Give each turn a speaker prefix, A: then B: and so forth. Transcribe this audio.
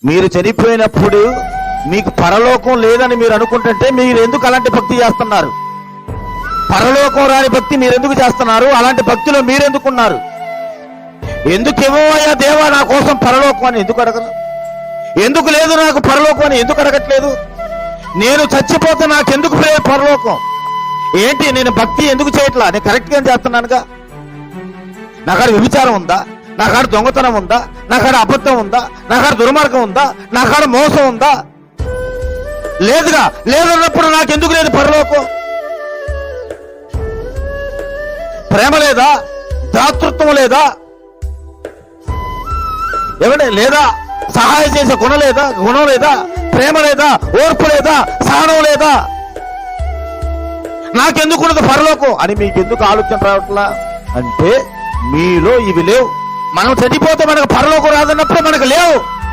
A: మీరు చనిపోయినప్పుడు మీకు పరలోకం లేదని మీరు అనుకుంటుంటే మీరు ఎందుకు అలాంటి భక్తి చేస్తున్నారు? పరలోకం రాని భక్తి మీరు ఎందుకు చేస్తున్నారు? అలాంటి భక్తిలో మీరెందుకున్నారు? ఎందుకేమోయా దేవా నా కోసం పరలోకం అని ఎందుకు అడగను? ఎందుకు లేదు నాకు పరలోకం అని ఎందుకు అడగట్లేదు? నేను చచ్చిపోతే నాకెందుకు పరలోకం? ఏంటి నేను భక్తి ఎందుకు చేయట్లా? నేను కరెక్ట్గా చేస్తున్నానుగా. నాకాడ వ్యభిచారం ఉందా? నాకాడ దొంగతనం ఉందా? నాకాడ అబద్ధం ఉందా? నాకాడ దుర్మార్గం ఉందా? నాకాడ మోసం ఉందా? లేదుగా. లేదన్నప్పుడు నాకెందుకు లేదు పరలోకం? ప్రేమ లేదా? దాతృత్వం లేదా? ఎవడే లేదా? సహాయం చేసే గుణం లేదా? ప్రేమ లేదా? ఓర్పు లేదా? సహనం లేదా? నాకెందుకున్నది పరలోకం అని మీకెందుకు ఆలోచన రావట్లా? అంటే మీలో ఇవి లేవు. మనం చనిపోతే మనకు పరలోకం రాదన్నప్పుడు మనకు లేవు.